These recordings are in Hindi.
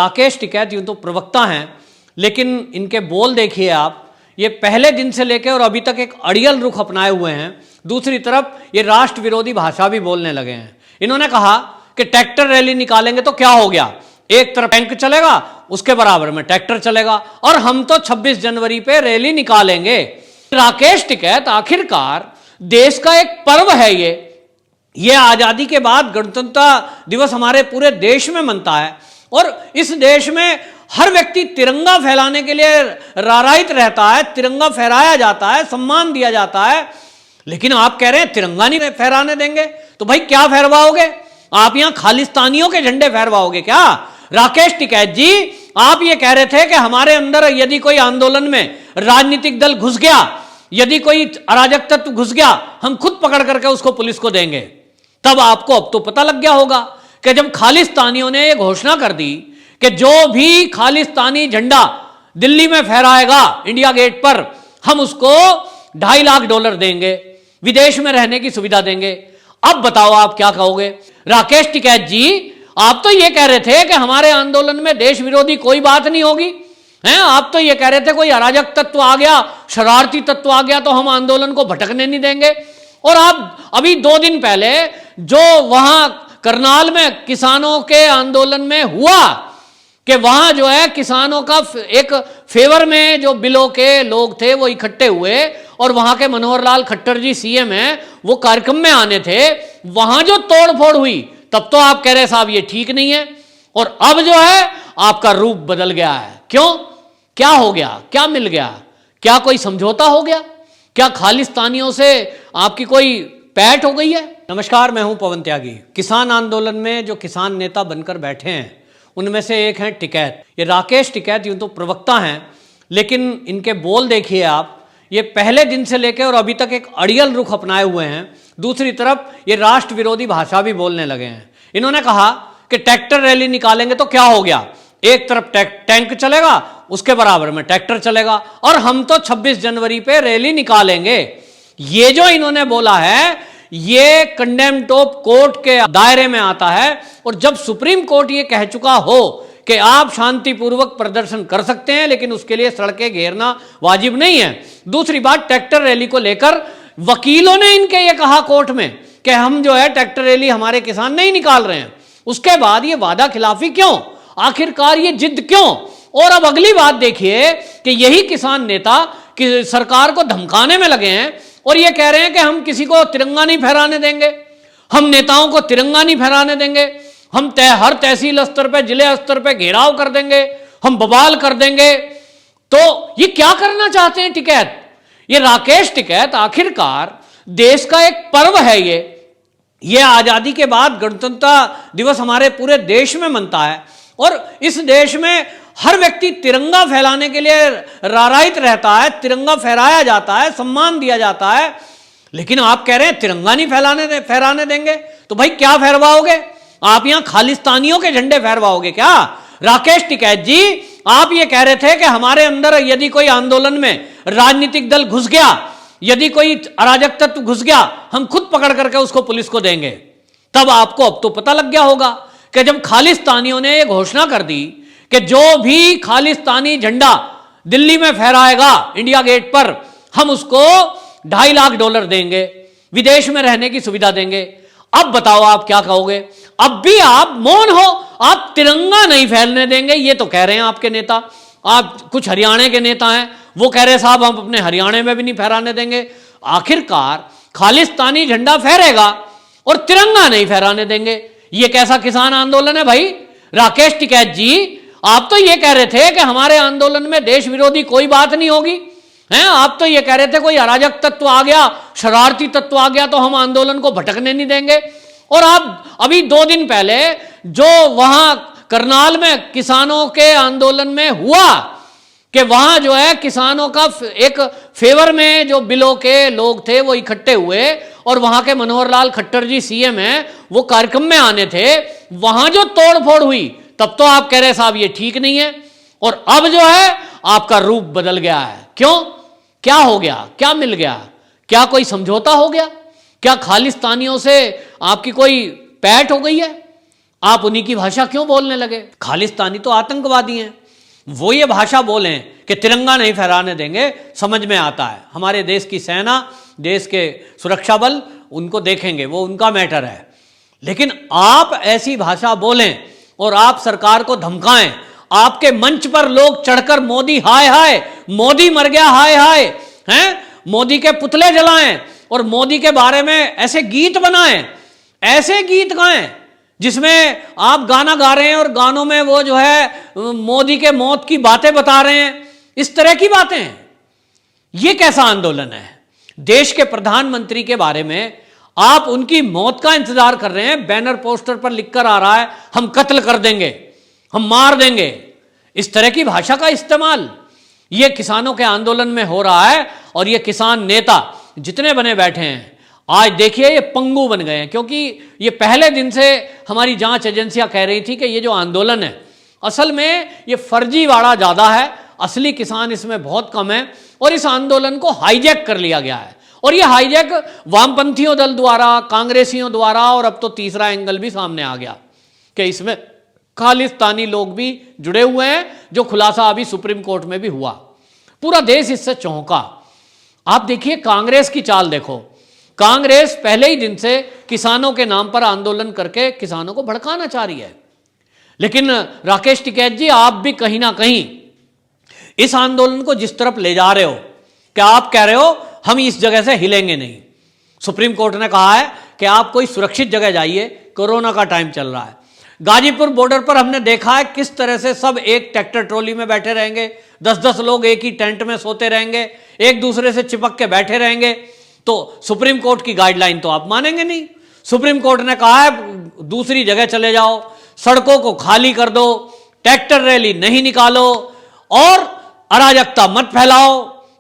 राकेश टिकैत यूं तो प्रवक्ता हैं, लेकिन इनके बोल देखिए आप, ये पहले दिन से लेकर और अभी तक एक अड़ियल रुख अपनाए हुए हैं। दूसरी तरफ ये राष्ट्र विरोधी भाषा भी बोलने लगे हैं। इन्होंने कहा कि ट्रैक्टर रैली निकालेंगे तो क्या हो गया, एक तरफ टैंक चलेगा उसके बराबर में ट्रैक्टर चलेगा, और हम तो 26 जनवरी पे रैली निकालेंगे। राकेश टिकैत, आखिरकार देश का एक पर्व है ये आजादी के बाद गणतंत्र दिवस हमारे पूरे देश में मनता है, और इस देश में हर व्यक्ति तिरंगा फहराने के लिए राराइत रहता है, तिरंगा फहराया जाता है, सम्मान दिया जाता है। लेकिन आप कह रहे हैं तिरंगा नहीं फहराने देंगे, तो भाई क्या फहरवाओगे? आप यहां खालिस्तानियों के झंडे फहरवाओगे क्या? राकेश टिकैत जी, आप ये कह रहे थे कि हमारे अंदर यदि कोई आंदोलन में राजनीतिक दल घुस गया, यदि कोई अराजक तत्व घुस गया, हम खुद पकड़ करके उसको पुलिस को देंगे। तब आपको अब तो पता लग गया होगा कि जब खालिस्तानियों ने यह घोषणा कर दी कि जो भी खालिस्तानी झंडा दिल्ली में फहराएगा इंडिया गेट पर, हम उसको $2.5 लाख देंगे, विदेश में रहने की सुविधा देंगे। अब बताओ आप क्या कहोगे? राकेश टिकैत जी, आप तो ये कह रहे थे कि हमारे आंदोलन में देश विरोधी कोई बात नहीं होगी, हैं? आप तो ये कह रहे थे कोई अराजक तत्व आ गया, शरारती तत्व आ गया तो हम आंदोलन को भटकने नहीं देंगे। और आप अभी 2 दिन पहले जो वहां करनाल में किसानों के आंदोलन में हुआ कि वहां जो है किसानों का एक फेवर में जो बिलो के लोग थे वो इकट्ठे हुए, और वहां के मनोहर लाल खट्टर जी सीएम हैं, वो कार्यक्रम में आने थे, वहां जो तोड़फोड़ हुई, तब तो आप कह रहे साहब ये ठीक नहीं है, और अब जो है आपका रूप बदल गया है। क्यों? क्या हो गया? क्या मिल गया? क्या कोई समझौता हो गया? क्या खालिस्तानियों से आपकी कोई पैठ हो गई है? नमस्कार, मैं हूं पवन त्यागी। किसान आंदोलन में जो किसान नेता बनकर बैठे हैं उनमें से एक हैं टिकैत। ये राकेश टिकैत यूं तो प्रवक्ता हैं, लेकिन इनके बोल देखिए आप, ये पहले दिन से लेकर और अभी तक एक अड़ियल रुख अपनाए हुए हैं। दूसरी तरफ ये राष्ट्र विरोधी भाषा भी बोलने लगे हैं। इन्होंने कहा कि ट्रैक्टर रैली निकालेंगे तो क्या हो गया, एक तरफ टैंक चलेगा उसके बराबर में ट्रैक्टर चलेगा, और हम तो 26 जनवरी पे रैली निकालेंगे। ये जो इन्होंने बोला है ये कंडेम्ड ऑफ कोर्ट के दायरे में आता है, और जब सुप्रीम कोर्ट ये कह चुका हो कि आप शांतिपूर्वक प्रदर्शन कर सकते हैं लेकिन उसके लिए सड़कें घेरना वाजिब नहीं है। दूसरी बात, ट्रैक्टर रैली को लेकर वकीलों ने इनके ये कहा कोर्ट में कि हम जो है ट्रैक्टर रैली हमारे किसान नहीं निकाल रहे हैं। उसके बाद ये वादा खिलाफी क्यों? आखिरकार ये जिद क्यों? और अब अगली बात देखिए कि यही किसान नेता कि सरकार को धमकाने में लगे हैं और ये कह रहे हैं कि हम किसी को तिरंगा नहीं फहराने देंगे, हम नेताओं को तिरंगा नहीं फहराने देंगे, हम हर तहसील स्तर पे, जिले स्तर पे घेराव कर देंगे, हम बवाल कर देंगे। तो ये क्या करना चाहते हैं टिकैत? ये राकेश टिकैत, आखिरकार देश का एक पर्व है ये आजादी के बाद गणतंत्र दिवस हमारे पूरे देश में मनता है, और इस देश में हर व्यक्ति तिरंगा फहराने के लिए राराइत रहता है, तिरंगा फहराया जाता है, सम्मान दिया जाता है। लेकिन आप कह रहे हैं तिरंगा नहीं फहराने देंगे, तो भाई क्या फहरवाओगे? आप यहां खालिस्तानियों के झंडे फहरवाओगे क्या? राकेश टिकैत जी, आप ये कह रहे थे कि हमारे अंदर यदि कोई आंदोलन में राजनीतिक दल घुस गया, यदि कोई अराजक तत्व घुस गया, हम खुद पकड़ करके उसको पुलिस को देंगे। तब आपको अब तो पता लग गया होगा कि जब खालिस्तानियों ने यह घोषणा कर दी कि जो भी खालिस्तानी झंडा दिल्ली में फहराएगा इंडिया गेट पर, हम उसको $2.5 लाख देंगे, विदेश में रहने की सुविधा देंगे। अब बताओ आप क्या कहोगे? अब भी आप मौन हो, आप तिरंगा नहीं फैलने देंगे, ये तो कह रहे हैं आपके नेता। आप कुछ हरियाणा के नेता हैं, वो कह रहे साहब हम अपने हरियाणा में भी नहीं फहराने देंगे। आखिरकार खालिस्तानी झंडा फहरेगा और तिरंगा नहीं फहराने देंगे, ये कैसा किसान आंदोलन है भाई? राकेश टिकैत जी, आप तो ये कह रहे थे कि हमारे आंदोलन में देश विरोधी कोई बात नहीं होगी, हैं? आप तो ये कह रहे थे कोई अराजक तत्व आ गया, शरारती तत्व आ गया तो हम आंदोलन को भटकने नहीं देंगे। और आप अभी 2 दिन पहले जो वहां करनाल में किसानों के आंदोलन में हुआ कि वहां जो है किसानों का एक फेवर में जो बिलो के लोग थे वो इकट्ठे हुए, और वहां के मनोहर लाल खट्टर जी सीएम हैं, वो कार्यक्रम में आने थे, वहां जो तोड़फोड़ हुई, तब तो आप कह रहे साहब ये ठीक नहीं है, और अब जो है आपका रूप बदल गया है। क्यों? क्या हो गया? क्या मिल गया? क्या कोई समझौता हो गया? क्या खालिस्तानियों से आपकी कोई पैठ हो गई है? आप उन्हीं की भाषा क्यों बोलने लगे? खालिस्तानी तो आतंकवादी हैं, वो ये भाषा बोलें कि तिरंगा नहीं फहराने देंगे, समझ में आता है। हमारे देश की सेना, देश के सुरक्षा बल उनको देखेंगे, वो उनका मैटर है। लेकिन आप ऐसी भाषा बोलें और आप सरकार को धमकाएं, आपके मंच पर लोग चढ़कर मोदी हाय हाय, मोदी मर गया हाय हाय, हैं, मोदी के पुतले जलाएं और मोदी के बारे में ऐसे गीत बनाएं, ऐसे गीत गाएं जिसमें आप गाना गा रहे हैं और गानों में वो जो है मोदी के मौत की बातें बता रहे हैं, इस तरह की बातें हैं। ये कैसा आंदोलन है? देश के प्रधानमंत्री के बारे में आप उनकी मौत का इंतजार कर रहे हैं, बैनर पोस्टर पर लिखकर आ रहा है हम कत्ल कर देंगे, हम मार देंगे। इस तरह की भाषा का इस्तेमाल ये किसानों के आंदोलन में हो रहा है। और ये किसान नेता जितने बने बैठे हैं, आज देखिए ये पंगु बन गए हैं, क्योंकि ये पहले दिन से हमारी जांच एजेंसियां कह रही थी कि ये जो आंदोलन है असल में ये फर्जीवाड़ा ज़्यादा है, असली किसान इसमें बहुत कम है और इस आंदोलन को हाईजैक कर लिया गया है। और ये हाईजैक वामपंथियों दल द्वारा, कांग्रेसियों द्वारा, और अब तो तीसरा एंगल भी सामने आ गया कि इसमें खालिस्तानी लोग भी जुड़े हुए हैं, जो खुलासा अभी सुप्रीम कोर्ट में भी हुआ। पूरा देश इससे चौंका। आप देखिए कांग्रेस की चाल देखो, कांग्रेस पहले ही दिन से किसानों के नाम पर आंदोलन करके किसानों को भड़काना चाह रही है। लेकिन राकेश टिकैत जी, आप भी कहीं ना कहीं इस आंदोलन को जिस तरफ ले जा रहे हो, क्या आप कह रहे हो हम इस जगह से हिलेंगे नहीं। सुप्रीम कोर्ट ने कहा है कि आप कोई सुरक्षित जगह जाइए, कोरोना का टाइम चल रहा है। गाजीपुर बॉर्डर पर हमने देखा है किस तरह से सब एक ट्रैक्टर ट्रॉली में बैठे रहेंगे, 10-10 लोग एक ही टेंट में सोते रहेंगे, एक दूसरे से चिपक के बैठे रहेंगे। तो सुप्रीम कोर्ट की गाइडलाइन तो आप मानेंगे नहीं। सुप्रीम कोर्ट ने कहा है दूसरी जगह चले जाओ, सड़कों को खाली कर दो, ट्रैक्टर रैली नहीं निकालो और अराजकता मत फैलाओ।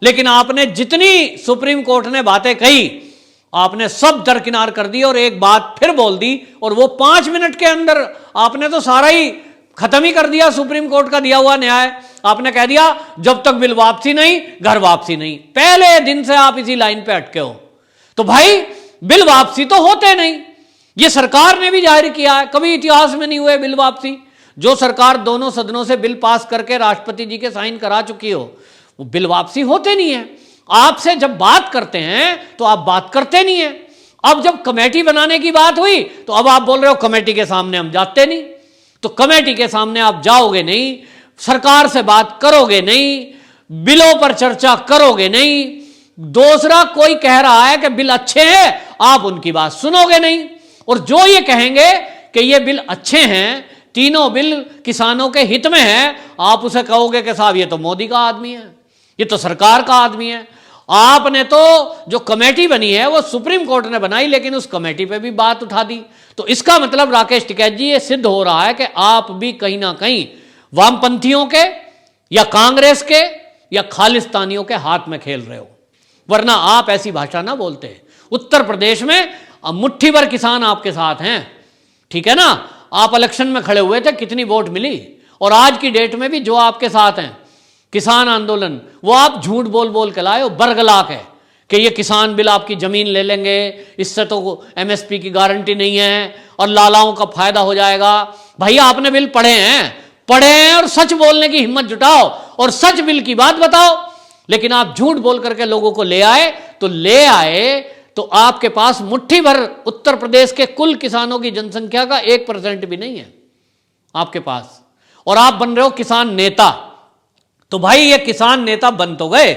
लेकिन आपने जितनी सुप्रीम कोर्ट ने बातें कही, आपने सब दरकिनार कर दी और एक बात फिर बोल दी, और वो 5 मिनट के अंदर आपने तो सारा ही खत्म ही कर दिया। सुप्रीम कोर्ट का दिया हुआ न्याय आपने कह दिया जब तक बिल वापसी नहीं, घर वापसी नहीं। पहले दिन से आप इसी लाइन पे अटके हो। तो भाई बिल वापसी तो होते नहीं, ये सरकार ने भी जाहिर किया है, कभी इतिहास में नहीं हुए बिल वापसी। जो सरकार दोनों सदनों से बिल पास करके राष्ट्रपति जी के साइन करा चुकी हो, वो बिल वापसी होते नहीं है। आपसे जब बात करते हैं तो आप बात करते नहीं है। अब जब कमेटी बनाने की बात हुई तो अब आप बोल रहे हो कमेटी के सामने हम जाते नहीं। तो कमेटी के सामने आप जाओगे नहीं, सरकार से बात करोगे नहीं, बिलों पर चर्चा करोगे नहीं। दूसरा कोई कह रहा है कि बिल अच्छे हैं, आप उनकी बात सुनोगे नहीं। और जो ये कहेंगे कि ये बिल अच्छे हैं, तीनों बिल किसानों के हित में है, आप उसे कहोगे कि साहब ये तो मोदी का आदमी है, ये तो सरकार का आदमी है। आपने तो जो कमेटी बनी है वो सुप्रीम कोर्ट ने बनाई, लेकिन उस कमेटी पे भी बात उठा दी। तो इसका मतलब राकेश टिकैत जी, ये सिद्ध हो रहा है कि आप भी कहीं ना कहीं वामपंथियों के या कांग्रेस के या खालिस्तानियों के हाथ में खेल रहे हो, वरना आप ऐसी भाषा ना बोलते। उत्तर प्रदेश में मुट्ठी भर किसान आपके साथ हैं, ठीक है ना। आप इलेक्शन में खड़े हुए थे, कितनी वोट मिली, और आज की डेट में भी जो आपके साथ हैं किसान आंदोलन, वो आप झूठ बोल बोल के लाए हो, बरगला के कि ये किसान बिल आपकी जमीन ले लेंगे, इससे तो एमएसपी की गारंटी नहीं है और लालाओं का फायदा हो जाएगा। भाई आपने बिल पढ़े हैं और सच बोलने की हिम्मत जुटाओ और सच बिल की बात बताओ। लेकिन आप झूठ बोल करके लोगों को ले आए तो आपके पास मुट्ठी भर उत्तर प्रदेश के कुल किसानों की जनसंख्या का 1% भी नहीं है आपके पास, और आप बन रहे हो किसान नेता। तो भाई ये किसान नेता बन तो गए,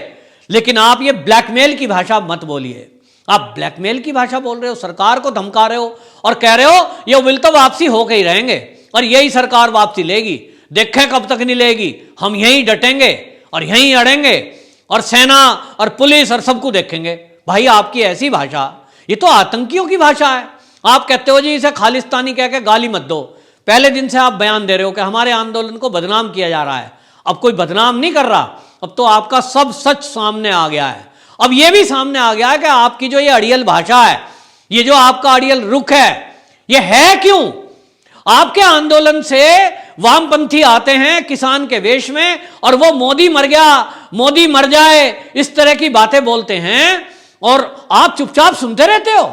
लेकिन आप ये ब्लैकमेल की भाषा मत बोलिए। आप ब्लैकमेल की भाषा बोल रहे हो, सरकार को धमका रहे हो और कह रहे हो ये बिल तो वापसी होके ही रहेंगे और यही सरकार वापसी लेगी, देखें कब तक नहीं लेगी, हम यहीं डटेंगे और यहीं अड़ेंगे और सेना और पुलिस और सबको देखेंगे। भाई आपकी ऐसी भाषा, ये तो आतंकियों की भाषा है। आप कहते हो जी इसे खालिस्तानी कह के गाली मत दो। पहले दिन से आप बयान दे रहे हो कि हमारे आंदोलन को बदनाम किया जा रहा है। अब कोई बदनाम नहीं कर रहा, अब तो आपका सब सच सामने आ गया है। अब यह भी सामने आ गया है कि आपकी जो ये अड़ियल भाषा है, ये जो आपका अड़ियल रुख है, ये है क्यों? आपके आंदोलन से वामपंथी आते हैं किसान के वेश में और वो मोदी मर गया, मोदी मर जाए, इस तरह की बातें बोलते हैं और आप चुपचाप सुनते रहते हो।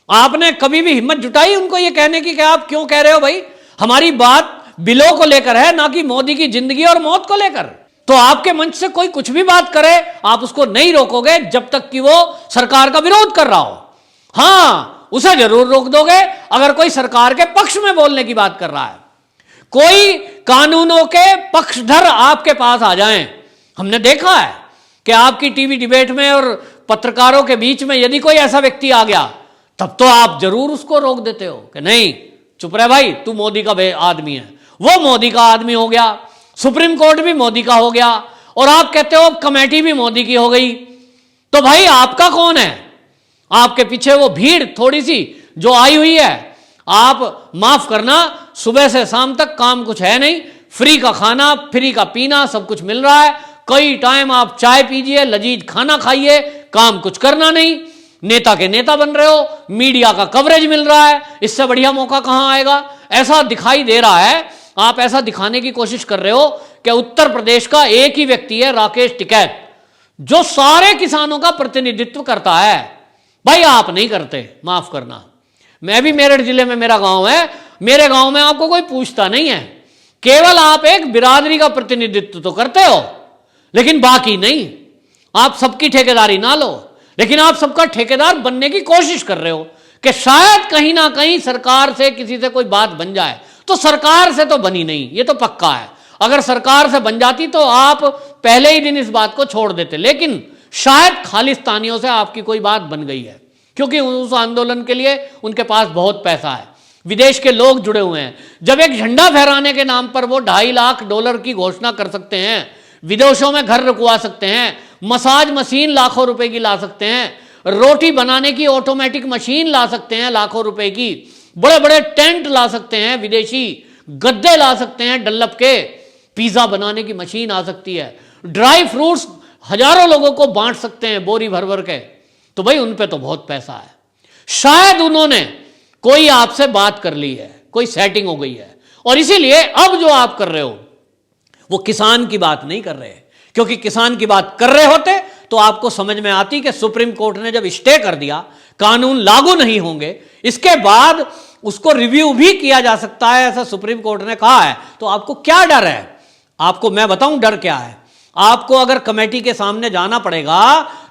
आपने कभी भी हिम्मत जुटाई उनको ये कहने की कि आप क्यों कह रहे हो भाई हमारी बात बिलों को लेकर है, ना कि मोदी की जिंदगी और मौत को लेकर। तो आपके मंच से कोई कुछ भी बात करे, आप उसको नहीं रोकोगे जब तक कि वो सरकार का विरोध कर रहा हो। हां, उसे जरूर रोक दोगे अगर कोई सरकार के पक्ष में बोलने की बात कर रहा है। कोई कानूनों के पक्षधर आपके पास आ जाएं। हमने देखा है कि आपकी टीवी डिबेट में और पत्रकारों के बीच में यदि कोई ऐसा व्यक्ति आ गया, तब तो आप जरूर उसको रोक देते हो कि नहीं, चुप रहे भाई, तू मोदी का आदमी है। वो मोदी का आदमी हो गया, सुप्रीम कोर्ट भी मोदी का हो गया, और आप कहते हो कमेटी भी मोदी की हो गई। तो भाई आपका कौन है? आपके पीछे वो भीड़ थोड़ी सी जो आई हुई है। आप माफ करना, सुबह से शाम तक काम कुछ है नहीं, फ्री का खाना, फ्री का पीना, सब कुछ मिल रहा है। कई टाइम आप चाय पीजिए, लजीज खाना खाइए, काम कुछ करना नहीं, नेता के नेता बन रहे हो, मीडिया का कवरेज मिल रहा है। इससे बढ़िया मौका कहां आएगा? ऐसा दिखाई दे रहा है, आप ऐसा दिखाने की कोशिश कर रहे हो कि उत्तर प्रदेश का एक ही व्यक्ति है, राकेश टिकैत, जो सारे किसानों का प्रतिनिधित्व करता है। भाई आप नहीं करते, माफ करना। मैं भी मेरठ जिले में मेरा गांव है, मेरे गांव में आपको कोई पूछता नहीं है। केवल आप एक बिरादरी का प्रतिनिधित्व तो करते हो, लेकिन बाकी नहीं। आप सबकी ठेकेदारी ना लो, लेकिन आप सबका ठेकेदार बनने की कोशिश कर रहे हो कि शायद कहीं ना कहीं सरकार से किसी से कोई बात बन जाए। तो सरकार से तो बनी नहीं, ये तो पक्का है। अगर सरकार से बन जाती तो आप पहले ही दिन इस बात को छोड़ देते, लेकिन शायद खालिस्तानियों से आपकी कोई बात बन गई है, क्योंकि उस आंदोलन के लिए उनके पास बहुत पैसा है, विदेश के लोग जुड़े हुए हैं। जब एक झंडा फहराने के नाम पर वो $2.5 लाख की घोषणा कर सकते हैं, विदेशों में घर रुकवा सकते हैं, मसाज मशीन लाखों रुपए की ला सकते हैं, रोटी बनाने की ऑटोमेटिक मशीन ला सकते हैं लाखों रुपए की, बड़े बड़े टेंट ला सकते हैं, विदेशी गद्दे ला सकते हैं डल्लप के, पिज्जा बनाने की मशीन आ सकती है, ड्राई फ्रूट्स हजारों लोगों को बांट सकते हैं बोरी भर भर के। तो भाई उन पे तो बहुत पैसा है। शायद उन्होंने कोई आपसे बात कर ली है, कोई सेटिंग हो गई है, और इसीलिए अब जो आप कर रहे हो वो किसान की बात नहीं कर रहे। क्योंकि किसान की बात कर रहे होते तो आपको समझ में आती कि सुप्रीम कोर्ट ने जब स्टे कर दिया, कानून लागू नहीं होंगे, इसके बाद उसको रिव्यू भी किया जा सकता है, ऐसा सुप्रीम कोर्ट ने कहा है। तो आपको क्या डर है? आपको मैं बताऊं डर क्या है। आपको अगर कमेटी के सामने जाना पड़ेगा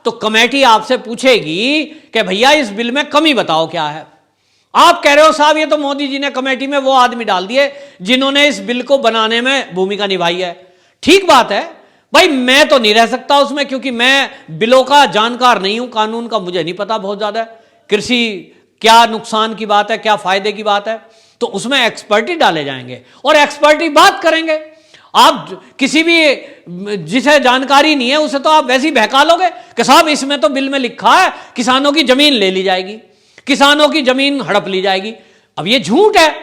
तो कमेटी आपसे पूछेगी कि भैया इस बिल में कमी बताओ क्या है। आप कह रहे हो साहब ये तो मोदी जी ने कमेटी में वो आदमी डाल दिए जिन्होंने इस बिल को बनाने में भूमिका निभाई है। ठीक बात है भाई, मैं तो नहीं रह सकता उसमें, क्योंकि मैं बिलों का जानकार नहीं हूं, कानून का मुझे नहीं पता बहुत ज्यादा। कृषि क्या नुकसान की बात है, क्या फायदे की बात है, तो उसमें एक्सपर्ट ही डाले जाएंगे और एक्सपर्ट ही बात करेंगे। आप किसी भी जिसे जानकारी नहीं है उसे तो आप वैसे ही बहका लोगे कि साहब इसमें तो बिल में लिखा है किसानों की जमीन ले ली जाएगी, किसानों की जमीन हड़प ली जाएगी। अब ये झूठ है,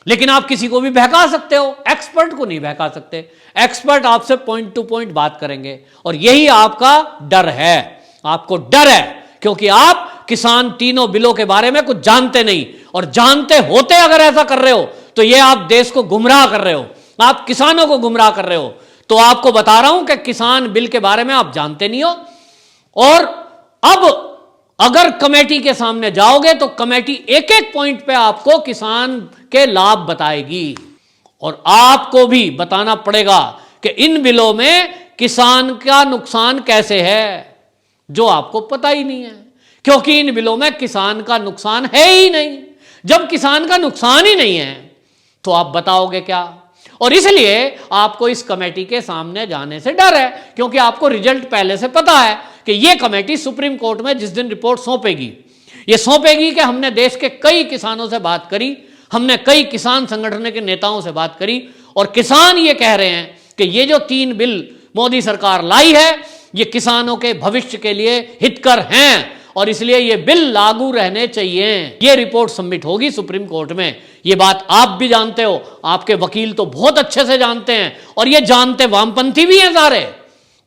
लेकिन आप किसी को भी बहका सकते हो, एक्सपर्ट को नहीं बहका सकते। एक्सपर्ट आपसे पॉइंट टू पॉइंट बात करेंगे, और यही आपका डर है। आपको डर है क्योंकि आप किसान तीनों बिलों के बारे में कुछ जानते नहीं, और जानते होते अगर ऐसा कर रहे हो तो ये आप देश को गुमराह कर रहे हो, आप किसानों को गुमराह कर रहे हो। तो आपको बता रहा हूं कि किसान बिल के बारे में आप जानते नहीं हो, और अब अगर कमेटी के सामने जाओगे तो कमेटी एक एक पॉइंट पे आपको किसान के लाभ बताएगी, और आपको भी बताना पड़ेगा कि इन बिलों में किसान का नुकसान कैसे है, जो आपको पता ही नहीं है, क्योंकि इन बिलों में किसान का नुकसान है ही नहीं। जब किसान का नुकसान ही नहीं है तो आप बताओगे क्या? और इसलिए आपको इस कमेटी के सामने जाने से डर है, क्योंकि आपको रिजल्ट पहले से पता है कि यह कमेटी सुप्रीम कोर्ट में जिस दिन रिपोर्ट सौंपेगी, यह सौंपेगी कि हमने देश के कई किसानों से बात करी, हमने कई किसान संगठन के नेताओं से बात करी, और किसान ये कह रहे हैं कि ये जो 3 बिल मोदी सरकार लाई है ये किसानों के भविष्य के लिए हितकर हैं, और इसलिए ये बिल लागू रहने चाहिए। ये रिपोर्ट सबमिट होगी सुप्रीम कोर्ट में। ये बात आप भी जानते हो, आपके वकील तो बहुत अच्छे से जानते हैं, और ये जानते वामपंथी भी हैं सारे,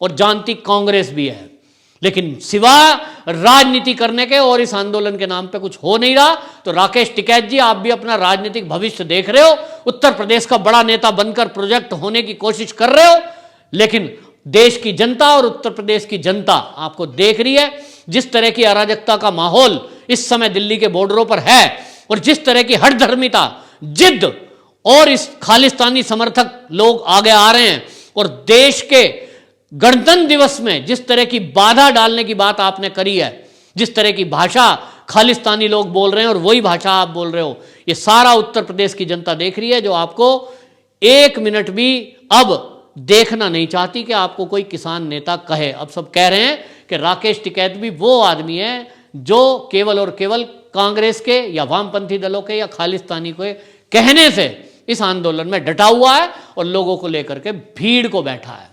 और जानती कांग्रेस भी है। लेकिन सिवा राजनीति करने के और इस आंदोलन के नाम पे कुछ हो नहीं रहा। तो राकेश टिकैत जी, आप भी अपना राजनीतिक भविष्य देख रहे हो, उत्तर प्रदेश का बड़ा नेता बनकर प्रोजेक्ट होने की कोशिश कर रहे हो, लेकिन देश की जनता और उत्तर प्रदेश की जनता आपको देख रही है। जिस तरह की अराजकता का माहौल इस समय दिल्ली के बॉर्डरों पर है, और जिस तरह की हठधर्मिता, जिद और इस खालिस्तानी समर्थक लोग आगे आ रहे हैं और देश के गणतंत्र दिवस में जिस तरह की बाधा डालने की बात आपने करी है, जिस तरह की भाषा खालिस्तानी लोग बोल रहे हैं और वही भाषा आप बोल रहे हो, ये सारा उत्तर प्रदेश की जनता देख रही है, जो आपको एक मिनट भी अब देखना नहीं चाहती कि आपको कोई किसान नेता कहे। अब सब कह रहे हैं कि राकेश टिकैत भी वो आदमी है जो केवल और केवल कांग्रेस के या वामपंथी दलों के या खालिस्तानी के कहने से इस आंदोलन में डटा हुआ है और लोगों को लेकर के भीड़ को बैठा है।